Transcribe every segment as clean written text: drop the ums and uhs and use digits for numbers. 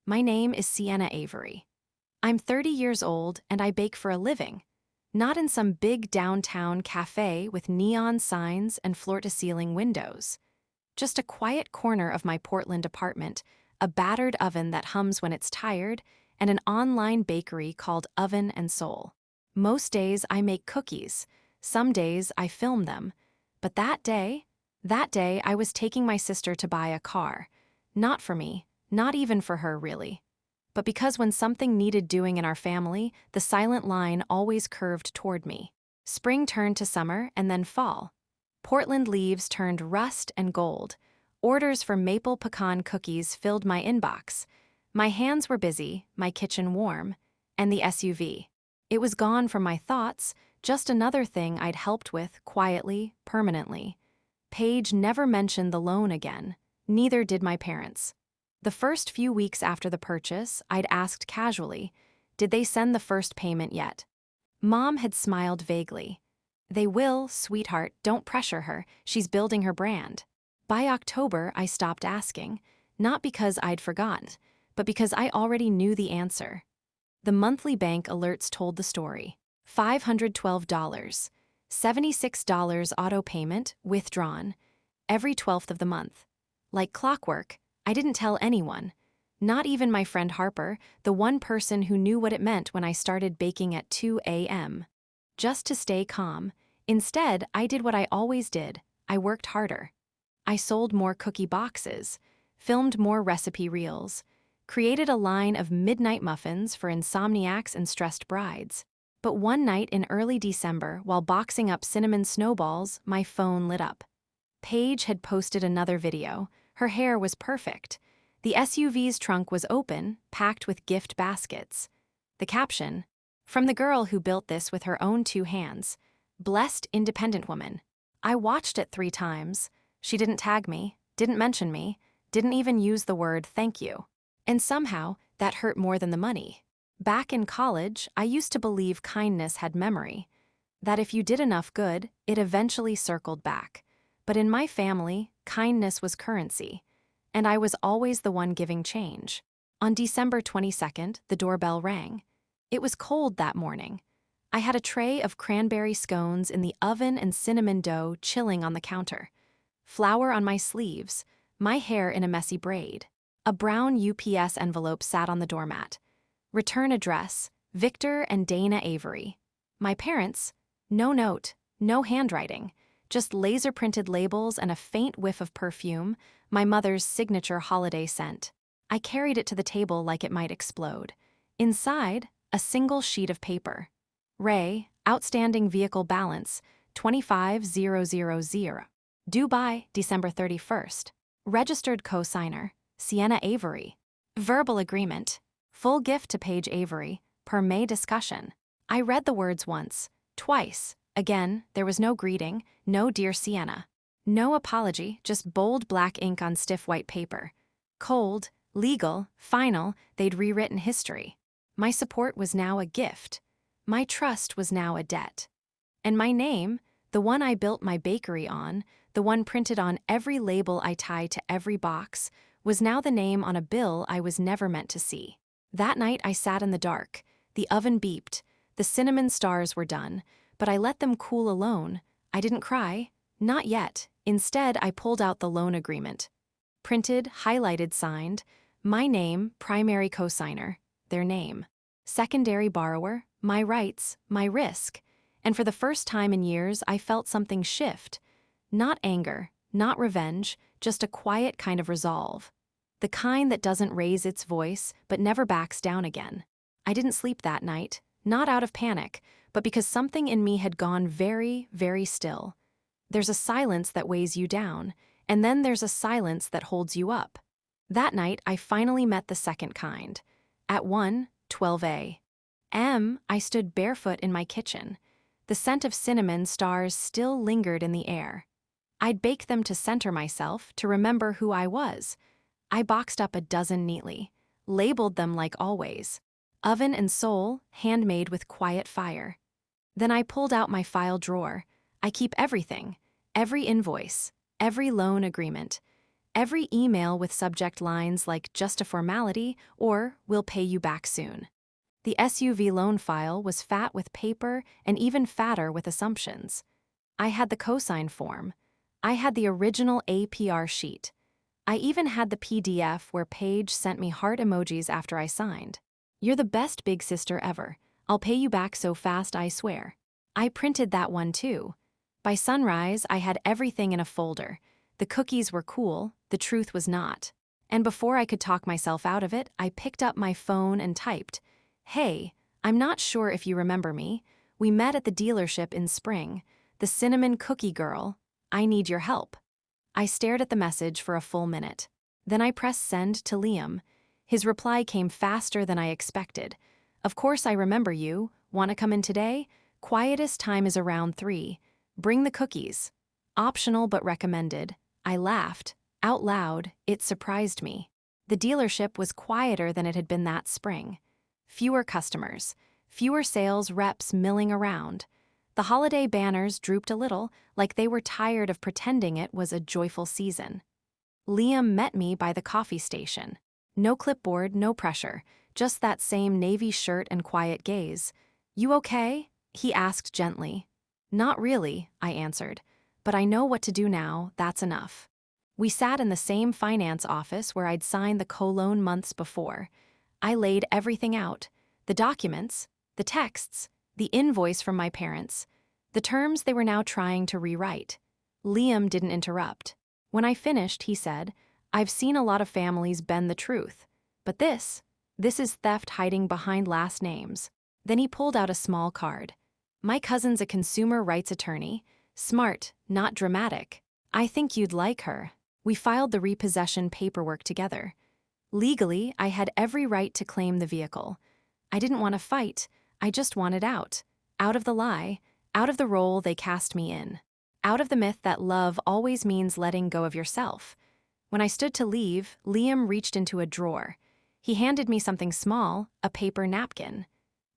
My name is Sienna Avery. I'm 30 years old and I bake for a living. Not in some big downtown cafe with neon signs and floor-to-ceiling windows. Just a quiet corner of my Portland apartment, a battered oven that hums when it's tired, and an online bakery called Oven and Soul. Most days I make cookies. Some days I film them. But that day I was taking my sister to buy a car. Not for me, not even for her really. But because when something needed doing in our family, the silent line always curved toward me. Spring turned to summer and then fall. Portland leaves turned rust and gold. Orders for maple pecan cookies filled my inbox. My hands were busy, my kitchen warm, and the SUV. It was gone from my thoughts, just another thing I'd helped with quietly, permanently. Paige never mentioned the loan again. Neither did my parents. The first few weeks after the purchase, I'd asked casually, did they send the first payment yet? Mom had smiled vaguely. They will, sweetheart, don't pressure her, she's building her brand. By October, I stopped asking, not because I'd forgotten, but because I already knew the answer. The monthly bank alerts told the story. $512, $76 auto payment, withdrawn, every 12th of the month. Like clockwork, I didn't tell anyone, not even my friend Harper, the one person who knew what it meant when I started baking at 2 a.m. Just to stay calm, instead I did what I always did, I worked harder. I sold more cookie boxes, filmed more recipe reels, created a line of midnight muffins for insomniacs and stressed brides. But one night in early December, while boxing up cinnamon snowballs, my phone lit up. Paige had posted another video. Her hair was perfect. The SUV's trunk was open, packed with gift baskets. The caption, "From the girl who built this with her own 2 hands. Blessed independent woman." I watched it 3 times. She didn't tag me, didn't mention me, didn't even use the word thank you. And somehow, that hurt more than the money. Back in college, I used to believe kindness had memory. That if you did enough good, it eventually circled back. But in my family, kindness was currency. And I was always the one giving change. On December 22nd, the doorbell rang. It was cold that morning. I had a tray of cranberry scones in the oven and cinnamon dough chilling on the counter. Flour on my sleeves, my hair in a messy braid. A brown UPS envelope sat on the doormat. Return address, Victor and Dana Avery. My parents, no note, no handwriting, just laser-printed labels and a faint whiff of perfume, my mother's signature holiday scent. I carried it to the table like it might explode. Inside, a single sheet of paper. Ray, outstanding vehicle balance, 25,000. Due by December 31st. Registered co-signer, Sienna Avery. Verbal agreement. Full gift to Paige Avery, per May discussion. I read the words once, twice. Again, there was no greeting, no dear Sienna. No apology, just bold black ink on stiff white paper. Cold, legal, final, they'd rewritten history. My support was now a gift. My trust was now a debt. And my name, the one I built my bakery on, the one printed on every label I tied to every box, was now the name on a bill I was never meant to see. That night I sat in the dark. The oven beeped. The cinnamon stars were done, but I let them cool alone. I didn't cry. Not yet. Instead, I pulled out the loan agreement. Printed, highlighted, signed. My name, primary cosigner, their name. Secondary borrower, my rights, my risk. And for the first time in years, I felt something shift. Not anger, not revenge, just a quiet kind of resolve. The kind that doesn't raise its voice, but never backs down again. I didn't sleep that night, not out of panic, but because something in me had gone very, very still. There's a silence that weighs you down, and then there's a silence that holds you up. That night, I finally met the second kind. At 1:12 a.m., I stood barefoot in my kitchen. The scent of cinnamon stars still lingered in the air. I'd baked them to center myself, to remember who I was. I boxed up a dozen neatly, labeled them like always. Oven and Soul, handmade with quiet fire. Then I pulled out my file drawer. I keep everything, every invoice, every loan agreement. Every email with subject lines like "just a formality" or "we'll pay you back soon." The SUV loan file was fat with paper and even fatter with assumptions. I had the cosign form. I had the original APR sheet. I even had the PDF where Paige sent me heart emojis after I signed. "You're the best big sister ever. I'll pay you back so fast, I swear." I printed that one too. By sunrise, I had everything in a folder. The cookies were cool, the truth was not. And before I could talk myself out of it, I picked up my phone and typed, "Hey, I'm not sure if you remember me. We met at the dealership in spring. The cinnamon cookie girl. I need your help." I stared at the message for a full minute. Then I pressed send to Liam. His reply came faster than I expected. "Of course I remember you. Want to come in today? Quietest time is around 3. Bring the cookies. Optional but recommended." I laughed. Out loud, it surprised me. The dealership was quieter than it had been that spring. Fewer customers, fewer sales reps milling around. The holiday banners drooped a little, like they were tired of pretending it was a joyful season. Liam met me by the coffee station. No clipboard, no pressure, just that same navy shirt and quiet gaze. "You okay?" he asked gently. "Not really," I answered. "But I know what to do now, that's enough." We sat in the same finance office where I'd signed the co-loan months before. I laid everything out. The documents, the texts, the invoice from my parents, the terms they were now trying to rewrite. Liam didn't interrupt. When I finished, he said, "I've seen a lot of families bend the truth. But this is theft hiding behind last names." Then he pulled out a small card. "My cousin's a consumer rights attorney. Smart, not dramatic. I think you'd like her." We filed the repossession paperwork together. Legally, I had every right to claim the vehicle. I didn't want to fight. I just wanted out. Out of the lie, out of the role they cast me in. Out of the myth that love always means letting go of yourself. When I stood to leave, Liam reached into a drawer. He handed me something small, a paper napkin.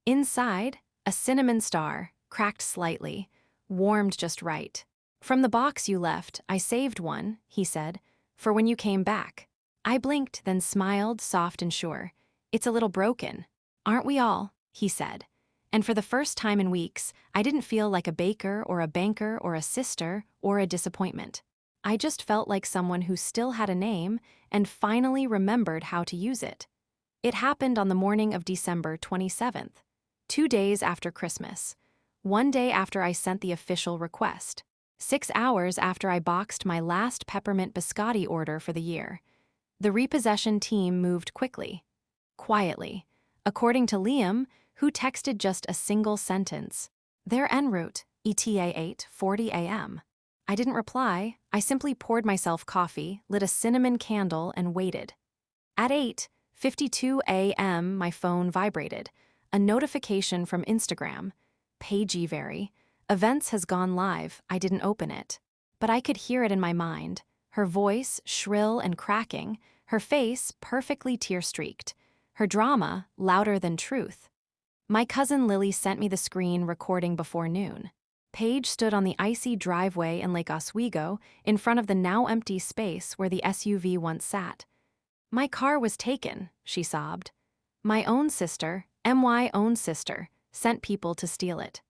Inside, a cinnamon star, cracked slightly, warmed just right. "From the box you left, I saved one," he said, "for when you came back." I blinked, then smiled, soft and sure. "It's a little broken." "Aren't we all?" he said. And for the first time in weeks, I didn't feel like a baker or a banker or a sister or a disappointment. I just felt like someone who still had a name and finally remembered how to use it. It happened on the morning of December 27th, 2 days after Christmas, 1 day after I sent the official request, 6 hours after I boxed my last peppermint biscotti order for the year. The repossession team moved quickly, quietly, according to Liam, who texted just a single sentence. "They're en route, ETA 8:40 a.m. I didn't reply. I simply poured myself coffee, lit a cinnamon candle, and waited. At 8:52 a.m., my phone vibrated. A notification from Instagram. "Paige Avery. Events has gone live." I didn't open it. But I could hear it in my mind. Her voice, shrill and cracking. Her face, perfectly tear-streaked. Her drama, louder than truth. My cousin Lily sent me the screen recording before noon. Paige stood on the icy driveway in Lake Oswego in front of the now-empty space where the SUV once sat. "My car was taken," she sobbed. "My own sister, my own sister, sent people to steal it."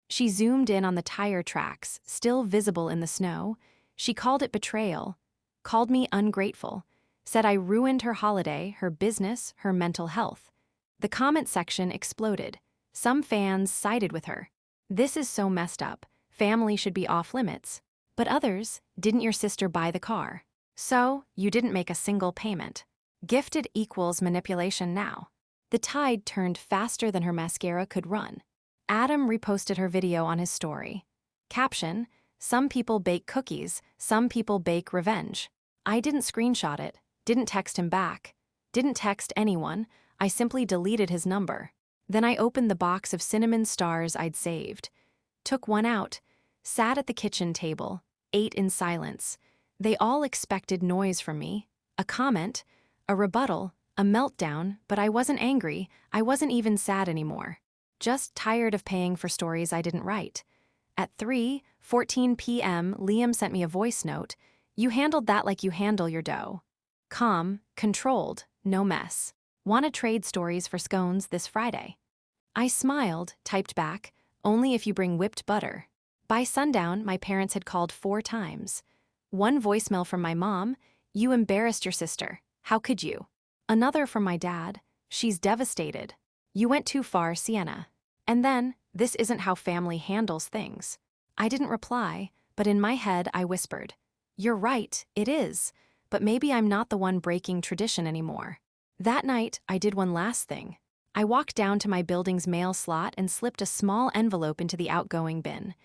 She zoomed in on the tire tracks, still visible in the snow. She called it betrayal, called me ungrateful, said I ruined her holiday, her business, her mental health. The comment section exploded. Some fans sided with her. "This is so messed up. Family should be off limits." But others, "Didn't your sister buy the car? So, you didn't make a single payment. Gifted equals manipulation now." The tide turned faster than her mascara could run. Adam reposted her video on his story. Caption, "Some people bake cookies, some people bake revenge." I didn't screenshot it, didn't text him back, didn't text anyone. I simply deleted his number. Then I opened the box of cinnamon stars I'd saved. Took one out, sat at the kitchen table, ate in silence. They all expected noise from me. A comment, a rebuttal, a meltdown, but I wasn't angry. I wasn't even sad anymore. Just tired of paying for stories I didn't write. At 3:14 p.m., Liam sent me a voice note. You handled that like you handle your dough. Calm, controlled, no mess. Wanna trade stories for scones this Friday? I smiled, typed back, only if you bring whipped butter. By sundown, my parents had called 4 times. One voicemail from my mom, "You embarrassed your sister. How could you?" Another from my dad, "She's devastated. You went too far, Sienna." And then, "This isn't how family handles things." I didn't reply, but in my head I whispered, "You're right, it is. But maybe I'm not the one breaking tradition anymore." That night, I did one last thing. I walked down to my building's mail slot and slipped a small envelope into the outgoing bin.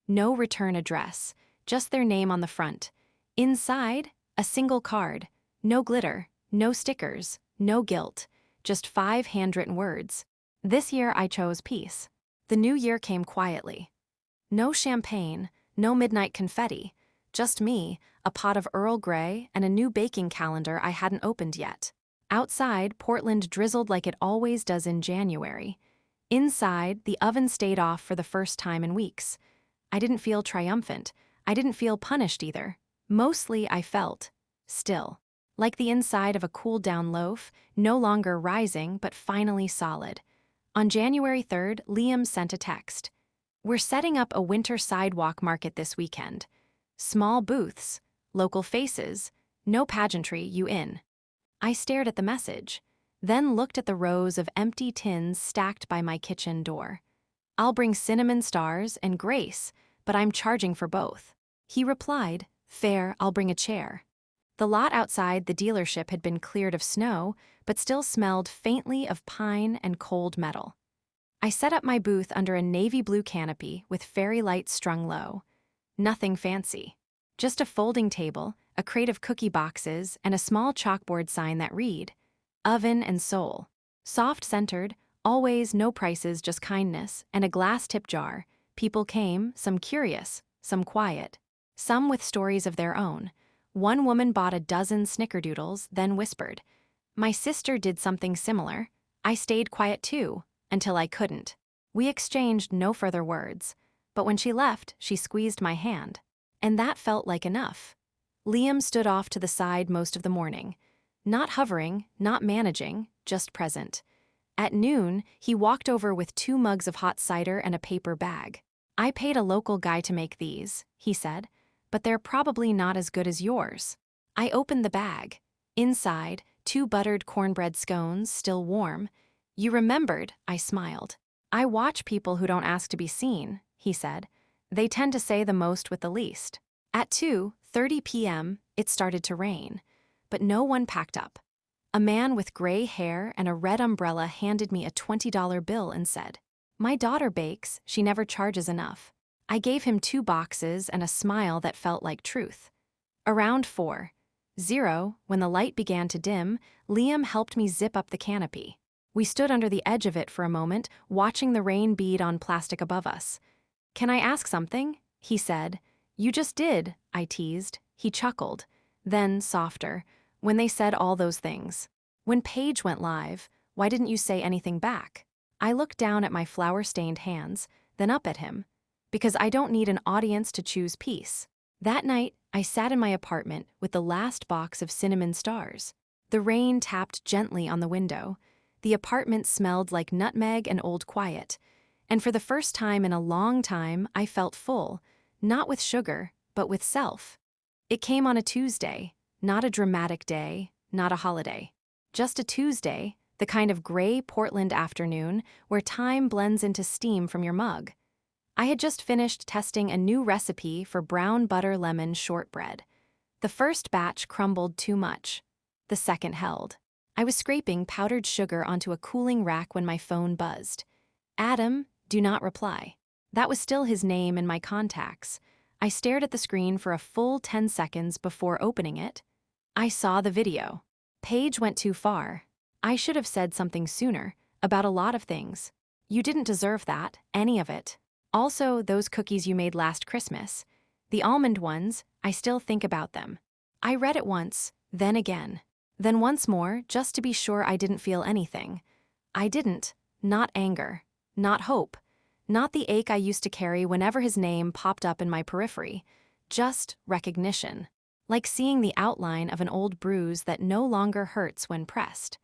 No return address, just their name on the front. Inside, a single card. No glitter, no stickers, no guilt. Just 5 handwritten words. This year I chose peace. The new year came quietly. No champagne, no midnight confetti. Just me, a pot of Earl Grey, and a new baking calendar I hadn't opened yet. Outside, Portland drizzled like it always does in January. Inside, the oven stayed off for the first time in weeks. I didn't feel triumphant. I didn't feel punished either. Mostly I felt still. Like the inside of a cooled-down loaf, no longer rising but finally solid. On January 3rd, Liam sent a text. "We're setting up a winter sidewalk market this weekend. Small booths, local faces, no pageantry, you in." I stared at the message, then looked at the rows of empty tins stacked by my kitchen door. "I'll bring cinnamon stars and Grace, but I'm charging for both." He replied, "Fair, I'll bring a chair." The lot outside the dealership had been cleared of snow, but still smelled faintly of pine and cold metal. I set up my booth under a navy blue canopy with fairy lights strung low. Nothing fancy. Just a folding table, a crate of cookie boxes, and a small chalkboard sign that read, "Oven and Soul." Soft-centered, always no prices, just kindness, and a glass tip jar. People came, some curious, some quiet, some with stories of their own. One woman bought a dozen snickerdoodles, then whispered, "My sister did something similar. I stayed quiet too, until I couldn't." We exchanged no further words, but when she left, she squeezed my hand. And that felt like enough. Liam stood off to the side most of the morning. Not hovering, not managing, just present. At noon, he walked over with 2 mugs of hot cider and a paper bag. "I paid a local guy to make these," he said, "but they're probably not as good as yours." I opened the bag. Inside, 2 buttered cornbread scones, still warm. "You remembered," I smiled. "I watch people who don't ask to be seen," he said. "They tend to say the most with the least." At 2:30 p.m., it started to rain, but no one packed up. A man with gray hair and a red umbrella handed me a $20 bill and said, "My daughter bakes, she never charges enough." I gave him 2 boxes and a smile that felt like truth. Around 4:00, when the light began to dim, Liam helped me zip up the canopy. We stood under the edge of it for a moment, watching the rain bead on plastic above us. "Can I ask something?" he said. "You just did," I teased. He chuckled. Then, softer, "When they said all those things. When Paige went live, why didn't you say anything back?" I looked down at my flour-stained hands, then up at him. "Because I don't need an audience to choose peace." That night, I sat in my apartment with the last box of cinnamon stars. The rain tapped gently on the window. The apartment smelled like nutmeg and old quiet. And for the first time in a long time, I felt full, not with sugar, but with self. It came on a Tuesday, not a dramatic day, not a holiday. Just a Tuesday, the kind of gray Portland afternoon where time blends into steam from your mug. I had just finished testing a new recipe for brown butter lemon shortbread. The first batch crumbled too much. The second held. I was scraping powdered sugar onto a cooling rack when my phone buzzed. "Adam, do not reply." That was still his name in my contacts. I stared at the screen for a full 10 seconds before opening it. I saw the video. Paige went too far. I should have said something sooner, about a lot of things. "You didn't deserve that, any of it. Also, those cookies you made last Christmas. The almond ones, I still think about them." I read it once, then again. Then once more, just to be sure I didn't feel anything. I didn't. Not anger. Not hope. Not the ache I used to carry whenever his name popped up in my periphery. Just recognition. like seeing the outline of an old bruise that no longer hurts when pressed.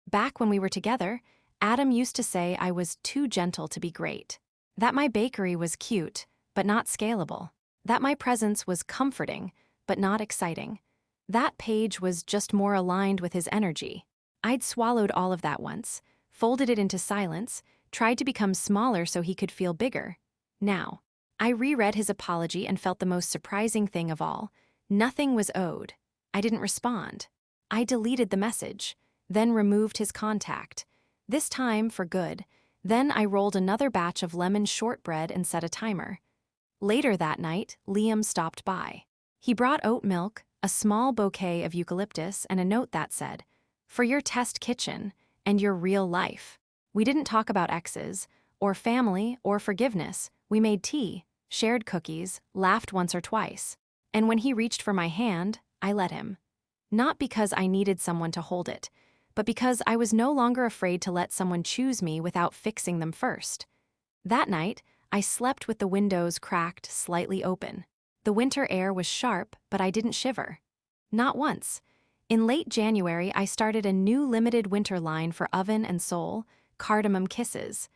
Back when we were together, Adam used to say I was too gentle to be great, that my bakery was cute, but not scalable, that my presence was comforting, but not exciting. That page was just more aligned with his energy. I'd swallowed all of that once, folded it into silence, tried to become smaller so he could feel bigger. Now, I reread his apology and felt the most surprising thing of all. Nothing was owed. I didn't respond. I deleted the message, then removed his contact. This time for good. Then I rolled another batch of lemon shortbread and set a timer. Later that night, Liam stopped by. He brought oat milk, a small bouquet of eucalyptus, and a note that said, "For your test kitchen and your real life." We didn't talk about exes, or family, or forgiveness. We made tea, shared cookies, laughed once or twice. And when he reached for my hand, I let him. Not because I needed someone to hold it, but because I was no longer afraid to let someone choose me without fixing them first. That night, I slept with the windows cracked, slightly open. The winter air was sharp, but I didn't shiver. Not once. In late January, I started a new limited winter line for Oven and Soul, Cardamom Kisses.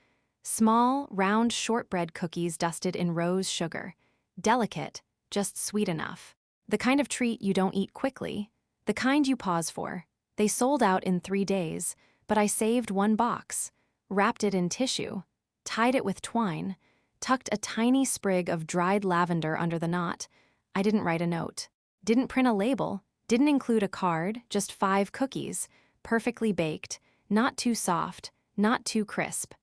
Small, round shortbread cookies dusted in rose sugar. Delicate, just sweet enough. The kind of treat you don't eat quickly, the kind you pause for. They sold out in 3 days, but I saved one box, wrapped it in tissue, tied it with twine, tucked a tiny sprig of dried lavender under the knot. I didn't write a note, didn't print a label, didn't include a card, just 5 cookies, perfectly baked, not too soft, not too crisp.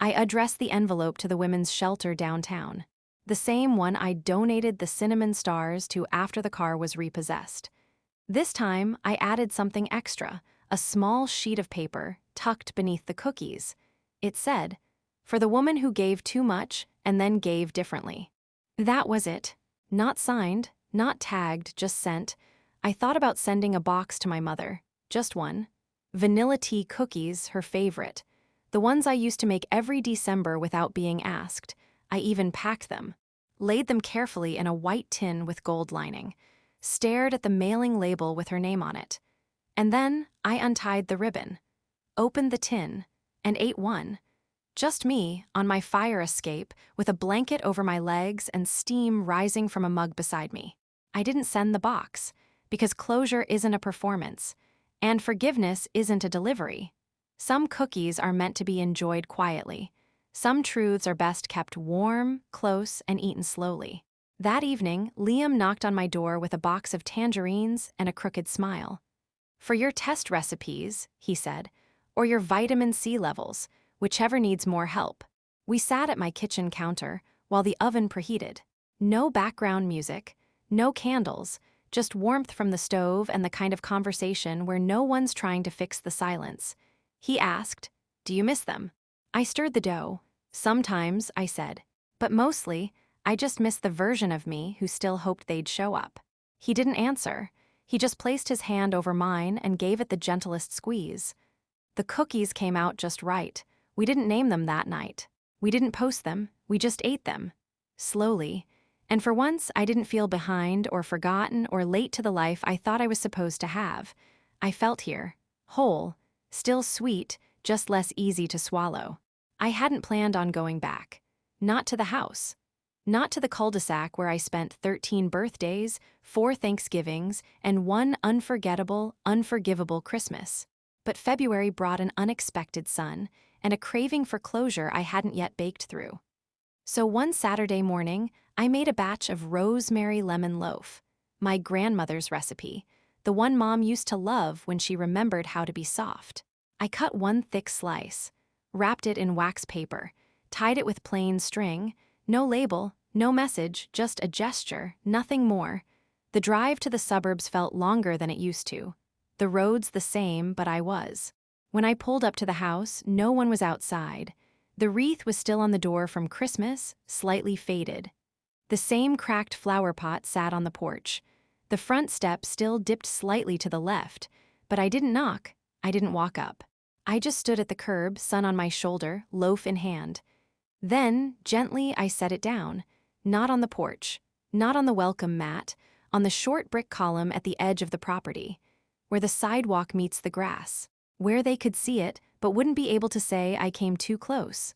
I addressed the envelope to the women's shelter downtown, the same one I donated the cinnamon stars to after the car was repossessed. This time, I added something extra, a small sheet of paper tucked beneath the cookies. It said, "For the woman who gave too much and then gave differently." That was it. Not signed, not tagged, just sent. I thought about sending a box to my mother, just one. Vanilla tea cookies, her favorite. The ones I used to make every December without being asked. I even packed them, laid them carefully in a white tin with gold lining, stared at the mailing label with her name on it. And then I untied the ribbon, opened the tin, and ate one. Just me, on my fire escape, with a blanket over my legs and steam rising from a mug beside me. I didn't send the box, because closure isn't a performance, and forgiveness isn't a delivery. Some cookies are meant to be enjoyed quietly. Some truths are best kept warm, close, and eaten slowly. That evening, Liam knocked on my door with a box of tangerines and a crooked smile. "For your test recipes," he said, "or your vitamin C levels, whichever needs more help." We sat at my kitchen counter while the oven preheated. No background music, no candles, just warmth from the stove and the kind of conversation where no one's trying to fix the silence. He asked, "Do you miss them?" I stirred the dough. "Sometimes," I said, "but mostly, I just miss the version of me who still hoped they'd show up." He didn't answer. He just placed his hand over mine and gave it the gentlest squeeze. The cookies came out just right. We didn't name them that night. We didn't post them. We just ate them. Slowly. And for once, I didn't feel behind or forgotten or late to the life I thought I was supposed to have. I felt here, whole, still sweet, just less easy to swallow. I hadn't planned on going back. Not to the house. Not to the cul-de-sac where I spent 13 birthdays, 4 Thanksgivings, and 1 unforgettable, unforgivable Christmas. But February brought an unexpected sun and a craving for closure I hadn't yet baked through. So one Saturday morning, I made a batch of rosemary lemon loaf, my grandmother's recipe, the one Mom used to love when she remembered how to be soft. I cut 1 thick slice, wrapped it in wax paper, tied it with plain string, no label, no message, just a gesture, nothing more. The drive to the suburbs felt longer than it used to. The roads the same, but I was. When I pulled up to the house, no one was outside. The wreath was still on the door from Christmas, slightly faded. The same cracked flower pot sat on the porch. The front step still dipped slightly to the left, but I didn't knock. I didn't walk up. I just stood at the curb, sun on my shoulder, loaf in hand. Then, gently, I set it down. Not on the porch, not on the welcome mat, on the short brick column at the edge of the property, where the sidewalk meets the grass, where they could see it but wouldn't be able to say I came too close.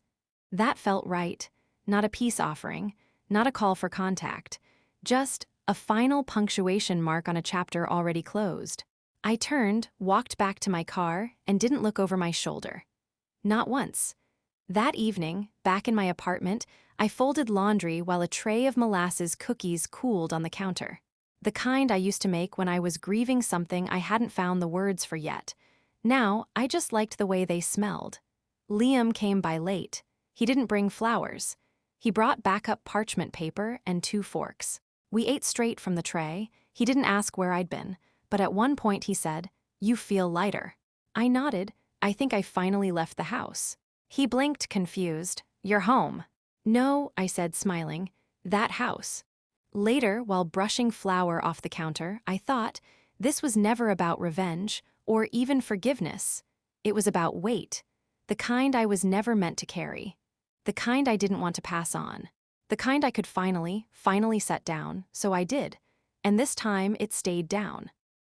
That felt right, not a peace offering, not a call for contact, just a final punctuation mark on a chapter already closed. I turned, walked back to my car, and didn't look over my shoulder. Not once. That evening, back in my apartment, I folded laundry while a tray of molasses cookies cooled on the counter. The kind I used to make when I was grieving something I hadn't found the words for yet. Now, I just liked the way they smelled. Liam came by late. He didn't bring flowers. He brought backup parchment paper and 2 forks. We ate straight from the tray. He didn't ask where I'd been, but at one point he said, "You feel lighter." I nodded. I think I finally left the house. He blinked, confused. "You're home." "No," I said, smiling. "That house." Later, while brushing flour off the counter, I thought, this was never about revenge or even forgiveness. It was about weight, the kind I was never meant to carry, the kind I didn't want to pass on, the kind I could finally set down, so I did. And this time it stayed down.